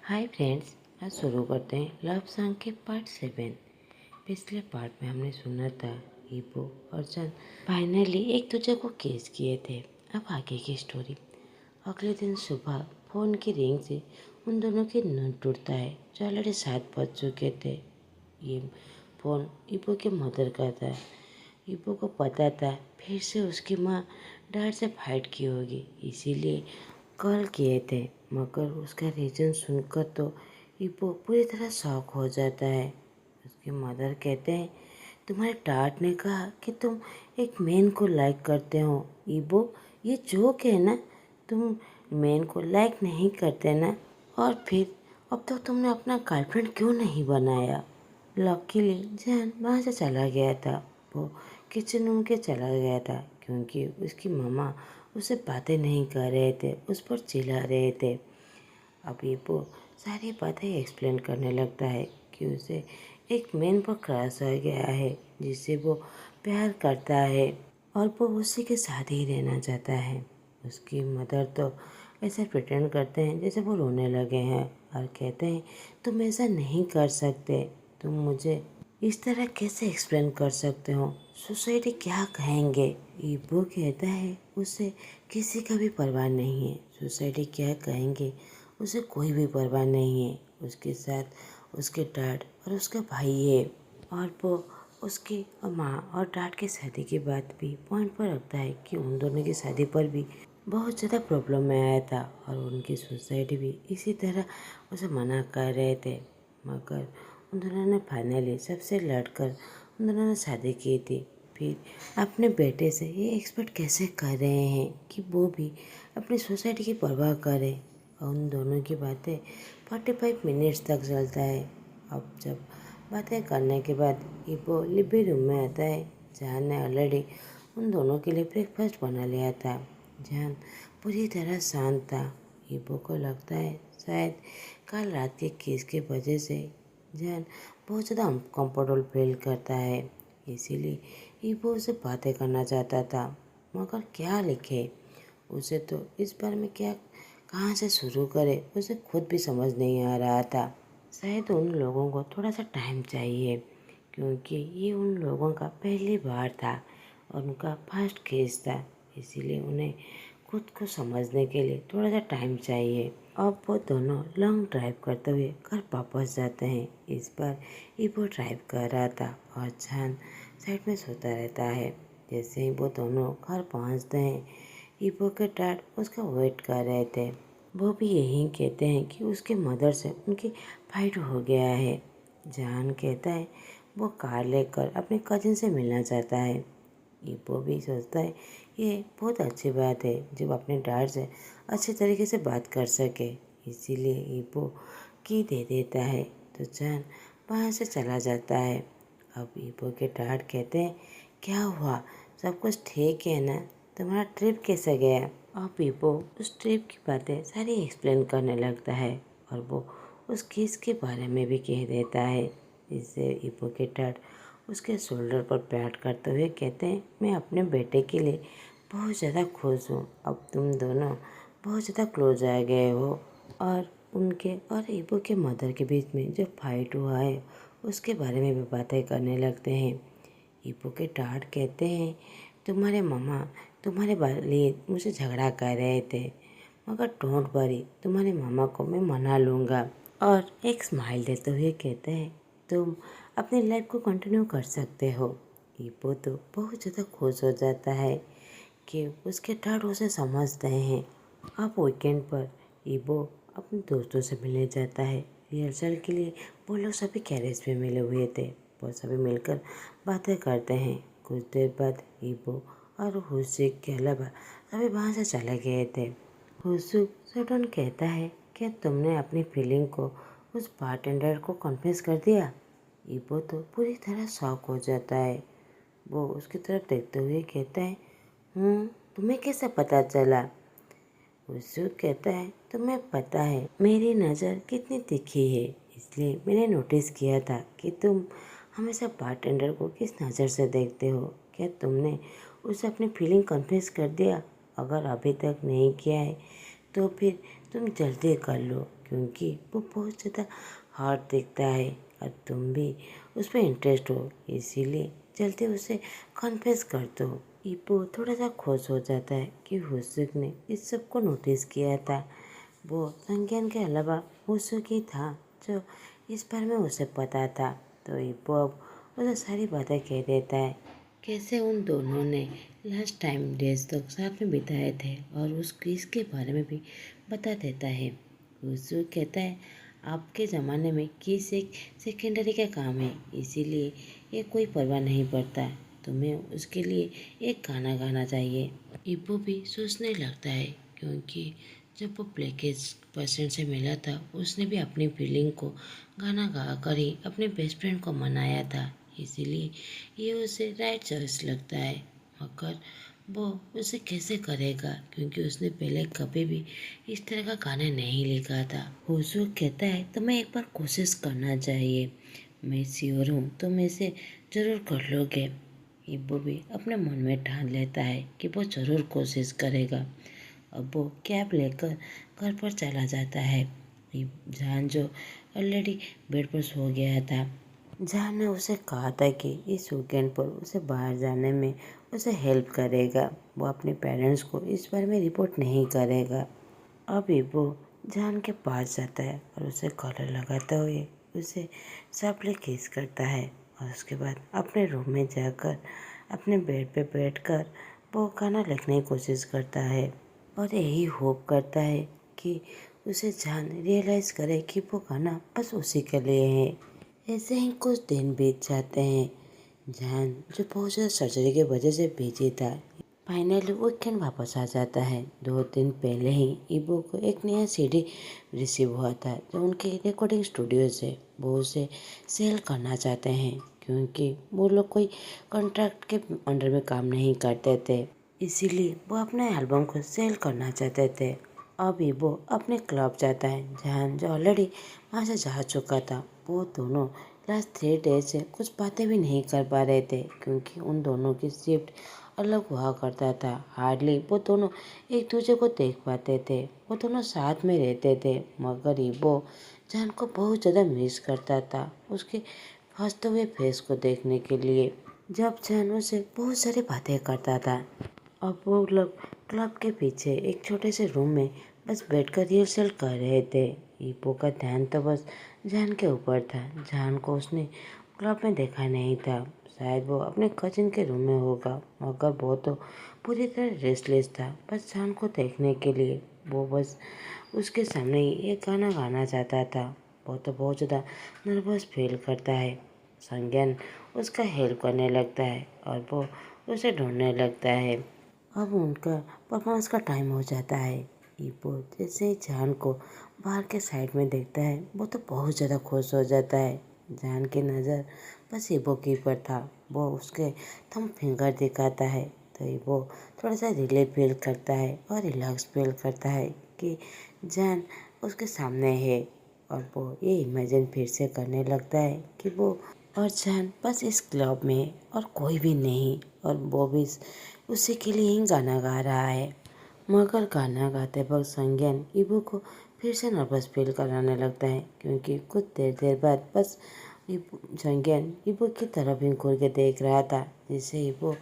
Hi friends, आज शुरू करते हैं लव सॉन्ग के पार्ट 7। पिछले पार्ट में हमने सुना था ईपो और चंद फाइनली एक दूसरे को किस किए थे। अब आगे की स्टोरी। अगले दिन सुबह फ़ोन की रिंग से उन दोनों की नींद टूटता है। जो ऑलरेडी 7 बज चुके थे। ये फ़ोन ईपो के मदर का था। ईपो को पता था फिर से उसकी माँ डैड से फाइट की होगी, इसीलिए कॉल किए थे। मगर उसका रीज़न सुनकर तो ईपो पूरी तरह शॉक हो जाता है। उसके मदर कहते हैं, तुम्हारे डैड ने कहा कि तुम एक मैन को लाइक करते हो। ईबो, ये जोक है ना? तुम मैन को लाइक नहीं करते ना? और फिर अब तक तुमने अपना गर्लफ्रेंड क्यों नहीं बनाया? लकीली जैन वहाँ से चला गया था। वो किचन रूम के चला गया था क्योंकि उसकी मम्मा उससे बातें नहीं कर रहे थे, उस पर चिल्ला रहे थे। अभी वो सारी बातें एक्सप्लेन करने लगता है कि उसे एक मैन पर क्रश हो गया है जिससे वो प्यार करता है और वो उसी के साथ ही रहना चाहता है। उसकी मदर तो ऐसा प्रिटेंड करते हैं जैसे वो रोने लगे हैं और कहते हैं, तुम ऐसा नहीं कर सकते। तुम मुझे इस तरह कैसे एक्सप्लेन कर सकते हो? सोसाइटी क्या कहेंगे? ईबो कहता है उसे किसी का भी परवाह नहीं है। सोसाइटी क्या कहेंगे उसे कोई भी परवाह नहीं है। उसके साथ उसके डैड और उसका भाई है और वो उसकी माँ और डैड की शादी की बात भी पॉइंट पर रखता है कि उन दोनों की शादी पर भी बहुत ज़्यादा प्रॉब्लम में आया था और उनकी सोसाइटी भी इसी तरह उसे मना कर रहे थे। मगर उन दोनों ने फाइनली सबसे लड़कर उन दोनों ने शादी की थी। फिर अपने बेटे से ये एक्सपेक्ट कैसे कर रहे हैं कि वो भी अपनी सोसाइटी की परवाह करे। और उन दोनों की बातें 45 मिनट्स तक चलता है। अब जब बातें करने के बाद ईपो लिविंग रूम में आता है जहाँ ने ऑलरेडी उन दोनों के लिए ब्रेकफास्ट बना लिया था। जहान पूरी तरह शांत था। ईपो को लगता है शायद कल रात के किस के वजह से जैन बहुत ज़्यादा अनकम्फर्टेबल फील करता है, इसीलिए ईपो उससे बातें करना चाहता था। मगर क्या लिखे? उसे तो इस बारे में क्या कहाँ से शुरू करे उसे खुद भी समझ नहीं आ रहा था। शायद उन लोगों को थोड़ा सा टाइम चाहिए क्योंकि ये उन लोगों का पहली बार था और उनका फर्स्ट केस था, इसीलिए उन्हें खुद को समझने के लिए थोड़ा सा टाइम चाहिए। अब वो दोनों लॉन्ग ड्राइव करते हुए घर वापस जाते हैं। इस बार ईपो ड्राइव कर रहा था और जान साइड में सोता रहता है। जैसे ही वो दोनों घर पहुंचते हैं, ईपो के डैड उसका वेट कर रहे थे। वो भी यही कहते हैं कि उसके मदर से उनकी फाइट हो गया है। जान कहता है वो कार लेकर अपने कजिन से मिलना चाहता है। ईपो भी सोचता है ये बहुत अच्छी बात है जब अपने डैड से अच्छे तरीके से बात कर सके, इसीलिए ईपो की दे देता है तो जान वहाँ से चला जाता है। अब ईपो के डैड कहते हैं, क्या हुआ? सब कुछ ठीक है ना? तुम्हारा ट्रिप कैसे गया? अब ईपो उस ट्रिप की बातें सारी एक्सप्लेन करने लगता है और वो उस केस के बारे में भी कह देता है। इससे ईपो के डैड उसके शोल्डर पर पैर करते हुए कहते हैं, मैं अपने बेटे के लिए बहुत ज़्यादा खुश हूँ। अब तुम दोनों बहुत ज़्यादा क्लोज आ गए हो। और उनके और ईपो के मदर के बीच में जो फाइट हुआ है उसके बारे में भी बातें करने लगते हैं। ईपो के डैड कहते हैं, तुम्हारे मम्मा तुम्हारे लिए मुझे झगड़ा कर रहे थे, मगर डोंट वरी, तुम्हारे मामा को मैं मना लूँगा। और एक स्माइल देते हुए कहते हैं, तुम अपनी लाइफ को कंटिन्यू कर सकते हो। ईपो तो बहुत ज़्यादा खुश हो जाता है कि उसके डैड उसे समझते हैं। अब वीकेंड पर ईबो अपने दोस्तों से मिलने जाता है। रिहर्सल के लिए वो लोग सभी गैरेज में मिले हुए थे। वो सभी मिलकर बातें करते हैं। कुछ देर बाद ईबो और हुसैन के अलावा सभी वहाँ से चले गए थे। हुसैन सडन कहता है, क्या तुमने अपनी फीलिंग को उस बारटेंडर को कन्फेस कर दिया? ईबो तो पूरी तरह शॉक हो जाता है। वो उसकी तरफ देखते हुए कहता है, तुम्हें कैसे पता चला? हुसैन कहता है, तुम्हें पता है मेरी नज़र कितनी तीखी है, इसलिए मैंने नोटिस किया था कि तुम हमेशा बारटेंडर को किस नज़र से देखते हो। क्या तुमने उसे अपनी फीलिंग कन्फेस कर दिया? अगर अभी तक नहीं किया है तो फिर तुम जल्दी कर लो। क्योंकि वो बहुत ज़्यादा हार्ड दिखता है और तुम भी उस पर इंटरेस्ट हो, इसीलिए जल्दी उसे कन्फेस कर दो। ईपो थोड़ा सा खुश हो जाता है कि हुसुक ने इस सब को नोटिस किया था। वो संज्ञान के अलावा हुसुक ही था जो इस बारे में उसे पता था। तो ईपो अब उसे सारी बातें कह देता है, कैसे उन दोनों ने लास्ट टाइम डेज तक साथ में बिताए थे और उस क्विज के बारे में भी बता देता है। हुसुक कहता है, आपके ज़माने में किस एक सेकेंडरी का काम है, इसीलिए ये कोई परवाह नहीं पड़ता। तुम्हें उसके लिए एक गाना गाना चाहिए। इब्बो भी सोचने लगता है, क्योंकि जब वो प्लेकेज पर्सन से मिला था उसने भी अपनी फीलिंग को गाना गा कर ही अपने बेस्ट फ्रेंड को मनाया था, इसीलिए ये उसे राइट चॉइस लगता है। मगर वो उसे कैसे करेगा, क्योंकि उसने पहले कभी भी इस तरह का गाना नहीं लिखा था। हुसुक कहता है, तुम्हें एक बार कोशिश करना चाहिए, मैं श्योर हूँ तुम इसे ज़रूर कर लोगे। इब्बो भी अपने मन में ठान लेता है कि वो ज़रूर कोशिश करेगा। अब वो कैब लेकर घर पर चला जाता है। जान जो ऑलरेडी बेड पर सो गया था, जान ने उसे कहा था कि इस वीकेंड पर उसे बाहर जाने में उसे हेल्प करेगा। वो अपने पेरेंट्स को इस बारे में रिपोर्ट नहीं करेगा। अभी वो जान के पास जाता है और उसे कॉलर लगाते हुए उसे सॉफ्टली किस करता है और उसके बाद अपने रूम में जाकर अपने बेड पे बैठकर वो गाना लिखने की कोशिश करता है और यही होप करता है कि उसे जान रियलाइज़ करे कि वो गाना बस उसी के लिए है। ऐसे ही कुछ दिन बीत जाते हैं। जान जो बहुत ज़्यादा सर्जरी की वजह से बिजी था, फाइनली वीकेंड वापस आ जाता है। 2 दिन पहले ही इबो को एक नया सीडी रिसीव हुआ था जो उनके रिकॉर्डिंग स्टूडियो से वो उसे सेल करना चाहते हैं, क्योंकि वो लोग कोई कॉन्ट्रैक्ट के अंडर में काम नहीं करते थे, इसीलिए वो अपने एल्बम को सेल करना चाहते थे। अभी वो अपने क्लब जाता है, जहाँ जो ऑलरेडी वहाँ से जा चुका था। वो दोनों लास्ट 3 डेज से कुछ बातें भी नहीं कर पा रहे थे, क्योंकि उन दोनों की शिफ्ट अलग हुआ करता था। हार्डली वो दोनों एक दूसरे को देख पाते थे। वो दोनों साथ में रहते थे, मगर वो जान को बहुत ज़्यादा मिस करता था उसके हंसते हुए फेस को देखने के लिए, जब जान उसे बहुत सारी बातें करता था। अब वो लोग क्लब के पीछे एक छोटे से रूम में बस बैठकर रिहर्सल कर रहे थे। ईपो का ध्यान तो बस जान के ऊपर था। जान को उसने क्लब में देखा नहीं था, शायद वो अपने कजिन के रूम में होगा, मगर वो तो पूरी तरह रेस्टलेस था बस जान को देखने के लिए। वो बस उसके सामने ही एक गाना गाना चाहता था। वो तो बहुत ज़्यादा नर्वस फील करता है। संज्ञान उसका हेल्प करने लगता है और वो उसे ढूंढने लगता है। अब उनका परफॉर्मेंस का टाइम हो जाता है। ईपो जैसे ही जान को बाहर के साइड में देखता है, वो तो बहुत ज़्यादा खुश हो जाता है। जान की नज़र बस ईपो के ऊपर था। वो उसके थंब फिंगर दिखाता है, तो ईपो थोड़ा सा रिलीफ फील करता है और रिलैक्स फील करता है कि जान उसके सामने है। और वो ये इमेजिन फिर से करने लगता है कि वो और जान बस इस क्लब में है और कोई भी नहीं, और वो भी उसी के लिए ही गाना गा रहा है। मगर गाना गाते वक्त संज्ञान ईबो को फिर से नर्वस फील कराने लगता है, क्योंकि कुछ देर बाद बस संज्ञान ईबो की तरफ ही घूर के देख रहा था, जिससे ईबो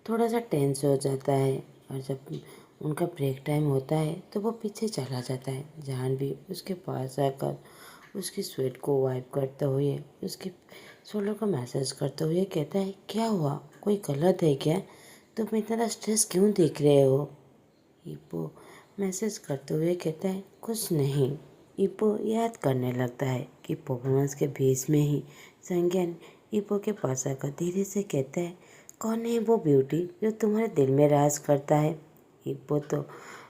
थोड़ा सा टेंस हो जाता है। और जब उनका ब्रेक टाइम होता है तो वो पीछे चला जाता है। जान भी उसके पास आकर उसकी स्वेट को वाइप करते हुए उसके शोल्डर को मैसेज करते हुए कहता है, क्या हुआ, कोई गलत है क्या, तुम इतना स्ट्रेस क्यों दिख रहे हो। ईपो मैसेज करते हुए कहता है, कुछ नहीं। ईपो याद करने लगता है कि परफॉर्मेंस के बीच में ही संज्ञान ईपो के पास आकर धीरे से कहता है, कौन है वो ब्यूटी जो तुम्हारे दिल में राज करता है। ईपो तो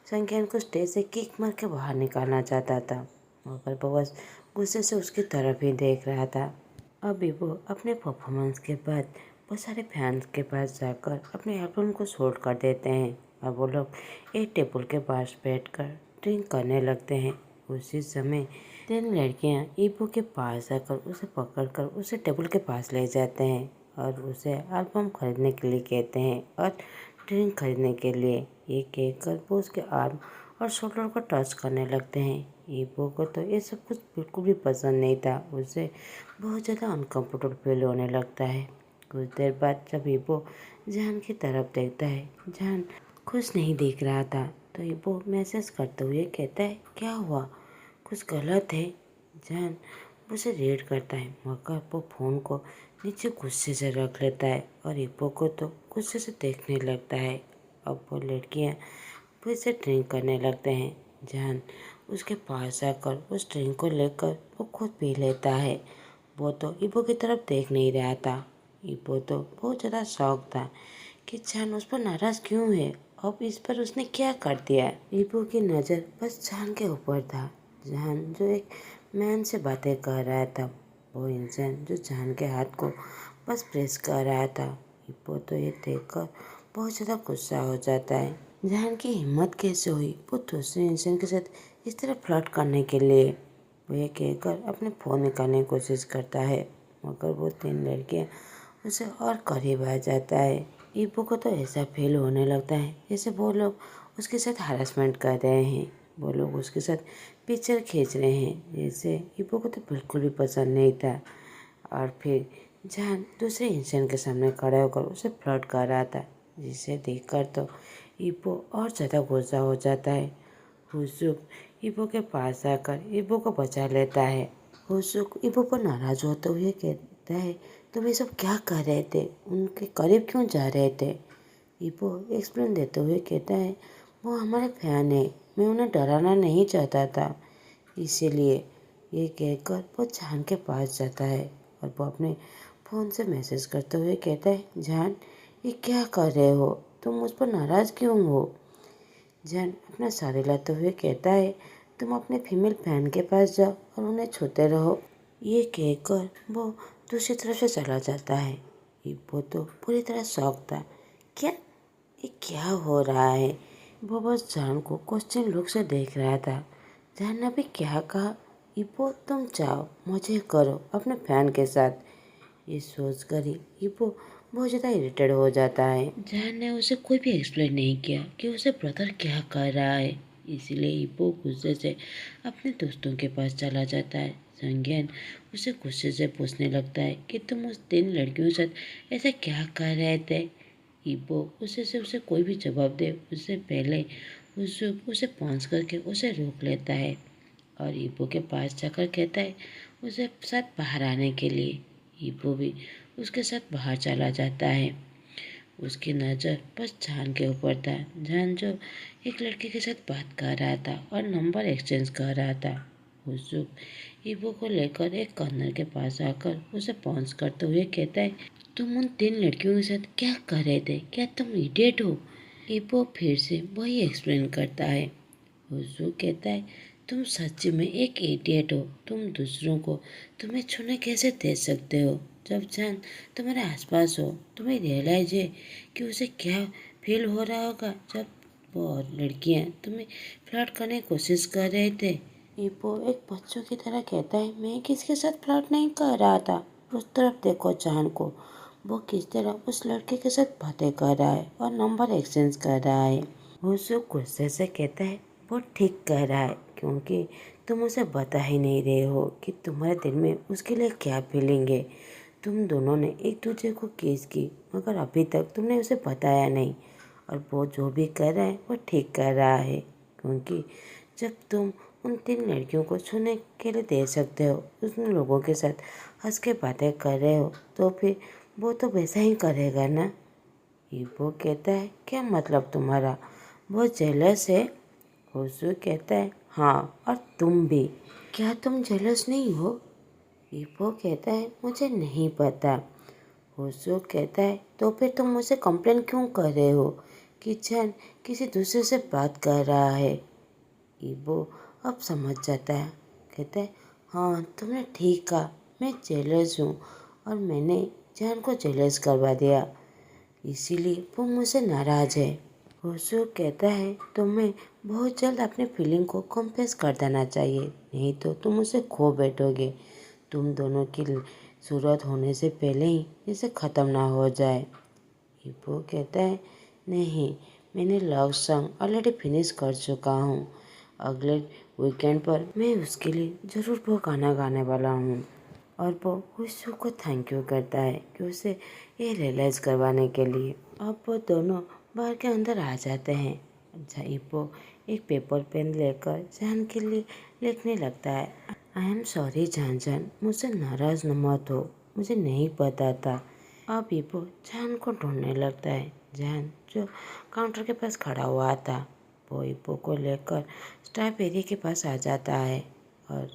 संज्ञान को स्टेज से किक मार के बाहर निकालना चाहता था, मगर वो बस गुस्से से उसकी तरफ ही देख रहा था। अभी वो अपने परफॉर्मेंस के बाद बहुत सारे फैंस के पास जाकर अपने एल्बम को शूट कर देते हैं और वो लोग एक टेबल के पास बैठकर ड्रिंक करने लगते हैं। उसी समय 3 लड़कियां ईबो के पास आकर उसे पकड़कर उसे टेबल के पास ले जाते हैं और उसे एल्बम खरीदने के लिए कहते हैं और ड्रिंक खरीदने के लिए। ये कहकर वो उसके आर्म और शोल्डर को टच करने लगते हैं। ईबो को तो ये सब कुछ बिल्कुल भी पसंद नहीं था। उसे बहुत ज़्यादा अनकम्फर्टेबल फील होने लगता है। कुछ देर बाद जब ईबो जान की तरफ देखता है, जान खुश नहीं दिख रहा था, तो ईबो मैसेज करते हुए कहता है, क्या हुआ, कुछ गलत है? जान उसे रीड करता है, मगर वो फ़ोन को नीचे गुस्से से रख लेता है और ईबो को तो गुस्से से देखने लगता है। अब वो लड़कियां फिर से ड्रिंक करने लगते हैं। जान उसके पास आकर उस ड्रिंक को लेकर वो खुद पी लेता है। वो तो ईबो की तरफ देख नहीं रहा था। ईबो तो बहुत ज़्यादा शौक था कि जान उस पर नाराज़ क्यों है, अब इस पर उसने क्या कर दिया। ईबो की नज़र बस जान के ऊपर था। जान जो एक मैन से बातें कर रहा था, वो इंसान जो जान के हाथ को बस प्रेस कर रहा था। ईबो तो ये देखकर बहुत ज़्यादा गुस्सा हो जाता है। जान की हिम्मत कैसे हुई वो दूसरे इंसान के साथ इस तरह फ्लर्ट करने के लिए। वो ये कहकर अपने फ़ोन निकालने की कोशिश करता है, मगर वो 3 लड़कियां उसे और करीब आ जाता है। ईबो को तो ऐसा फील होने लगता है जैसे वो लोग उसके साथ हरासमेंट कर रहे हैं, वो लोग उसके साथ पिक्चर खींच रहे हैं, जैसे ईबो को तो बिल्कुल भी पसंद नहीं था। और फिर जान दूसरे इंसान के सामने खड़ा होकर उसे फ्लर्ट कर रहा था, जिसे देखकर तो ईबो और ज़्यादा गुस्सा हो जाता है। हुसुक ईबो के पास आकर ईबो को बचा लेता है। हुसुक ईबो पर नाराज होते हुए कहता है, तुम ये सब क्या कर रहे थे, उनके करीब क्यों जा रहे थे? ईबो एक्सप्लेन देते हुए कहता है, वो हमारे फैन है, मैं उन्हें डराना नहीं चाहता था, इसीलिए। ये कहकर वो जान के पास जाता है और वो अपने फ़ोन से मैसेज करते हुए कहता है, जान ये क्या कर रहे हो, तुम मुझ पर नाराज़ क्यों हो? जान अपना साड़ी लाते हुए कहता है, तुम अपने फीमेल फैन के पास जाओ और उन्हें छूते रहो। ये कहकर वो दूसरी तरफ से चला जाता है। वो तो पूरी तरह शॉक था। क्या ये क्या हो रहा है? वो बस जान को क्वेश्चन लुक से देख रहा था। जान ने अभी क्या कहा? इबो तुम जाओ मजे करो अपने फैन के साथ। ये सोच कर ही इबो बहुत ज़्यादा इरिटेड हो जाता है। जान ने उसे कोई भी एक्सप्लेन नहीं किया कि उसे ब्रदर क्या कर रहा है, इसलिए इबो गुस्से से अपने दोस्तों के पास चला जाता है। संज्ञान उसे गुस्से से पूछने लगता है कि तुम उस 3 लड़कियों के साथ ऐसा क्या कर रहे थे। इबो उसे कोई भी जवाब दे उससे पहले उसे पहुँच करके उसे रोक लेता है और ईबो के पास जाकर कहता है उसे साथ बाहर आने के लिए। ईबो भी उसके साथ बाहर चला जाता है। उसकी नज़र बस जान के ऊपर था। जान जो एक लड़के के साथ बात कर रहा था और नंबर एक्सचेंज कर रहा था। हुसुक ईबो को लेकर एक कॉर्नर के पास आकर उसे पहुँच करते हुए कहता है, तुम उन 3 लड़कियों के साथ क्या कर रहे थे, क्या तुम इडियट हो? ईबो फिर से वही एक्सप्लेन करता है। हुसुक कहता है, तुम सच में एक इडियट हो, तुम दूसरों को तुम्हें छूने कैसे दे सकते हो? जब जान तुम्हारे आसपास हो तुम्हें रियलाइज है कि उसे क्या फील हो रहा होगा जब वो और लड़कियां तुम्हें फ्लर्ट करने की कोशिश कर रहे थे। ईबो एक बच्चों की तरह कहता है, मैं किसके साथ फ्लर्ट नहीं कर रहा था। उस तरफ देखो जान को, वो किस तरह उस लड़के के साथ बातें कर रहा है और नंबर एक्सचेंज कर रहा है। वो सब गुस्से से कहता है, वो ठीक कह रहा है, क्योंकि तुम उसे बता ही नहीं रहे हो कि तुम्हारे दिल में उसके लिए क्या फीलिंग है। तुम दोनों ने एक दूसरे को किस की, मगर अभी तक तुमने उसे बताया नहीं। और वो जो भी कर रहा है वो ठीक कर रहा है, क्योंकि जब तुम उन 3 लड़कियों को छूने के लिए दे सकते हो, उन लोगों के साथ हंस के बातें कर रहे हो, तो फिर वो तो वैसा ही करेगा ना। ईबो कहता है, क्या मतलब तुम्हारा, वो जेलस है? होसू कहता है, हाँ, और तुम भी। क्या तुम जेलस नहीं हो? ईबो कहता है, मुझे नहीं पता। होसू कहता है, तो फिर तुम मुझे कंप्लेन क्यों कर रहे हो कि जान किसी दूसरे से बात कर रहा है? ईबो अब समझ जाता है, कहता है, हाँ तुमने ठीक कहा, मैं जेलस हूँ और मैंने जान को जेलस करवा दिया, इसीलिए वो मुझसे नाराज़ है। होशो कहता है, तुम्हें बहुत जल्द अपनी फीलिंग को कन्फेस कर देना चाहिए, नहीं तो तुम उसे खो बैठोगे। तुम दोनों की शुरुआत होने से पहले ही इसे ख़त्म ना हो जाए। ईबो कहता है, नहीं, मैंने लव सॉन्ग ऑलरेडी फिनिश कर चुका हूँ। अगले वीकेंड पर मैं उसके लिए ज़रूर वो गाना गाने वाला हूँ। और वो विशु को थैंक यू करता है कि उसे ये रियलाइज़ करवाने के लिए। अब वो दोनों बार के अंदर आ जाते हैं। ईपो एक पेपर पेन लेकर जान के लिए लिखने लगता है। आई एम सॉरी जान जान, मुझसे नाराज़ न मत हो, मुझे नहीं पता था। अब ईपो जान को ढूंढने लगता है। जान जो काउंटर के पास खड़ा हुआ था, वो ईपो को लेकर स्ट्रॉबेरी के पास आ जाता है और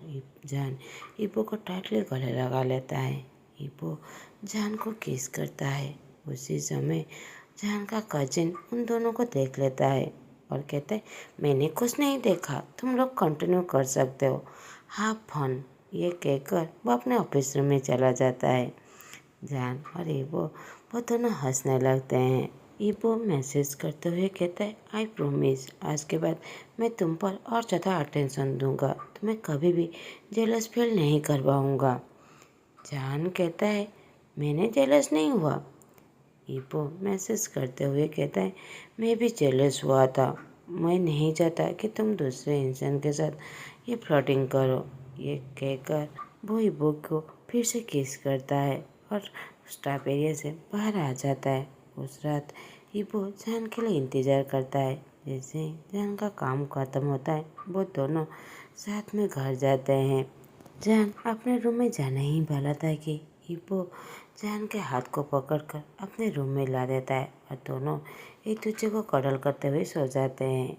जान ईपो को टाइटली गले लगा लेता है। ईपो जान को किस करता है। उसी समय जान का कजिन उन दोनों को देख लेता है और कहता है, मैंने कुछ नहीं देखा, तुम लोग कंटिन्यू कर सकते हो, हैव फन। ये कहकर वो अपने ऑफिस रूम में चला जाता है। जान और ईबो वो दोनों हंसने लगते हैं। ईबो मैसेज करते हुए कहता है, आई प्रोमिस आज के बाद मैं तुम पर और ज़्यादा अटेंशन दूंगा, तुम्हें कभी भी जेलस फील नहीं करवाऊंगा। जान कहता है, मैंने जेलस नहीं हुआ। ईबो मैसेज करते हुए कहता है, मैं भी जेलस हुआ था, मैं नहीं चाहता कि तुम दूसरे इंसान के साथ ये फ्लर्टिंग करो। ये कहकर वो ईबो को फिर से किस करता है और स्ट्रॉबेरी से बाहर आ जाता है। उस रात ईबो जान के लिए इंतज़ार करता है। जैसे ही जान का काम खत्म होता है, वो दोनों साथ में घर जाते हैं। जान अपने रूम में जाने ही वाला था कि ईबो जान के हाथ को पकड़कर अपने रूम में ला देता है और दोनों एक दूसरे को कडल करते हुए सो जाते हैं।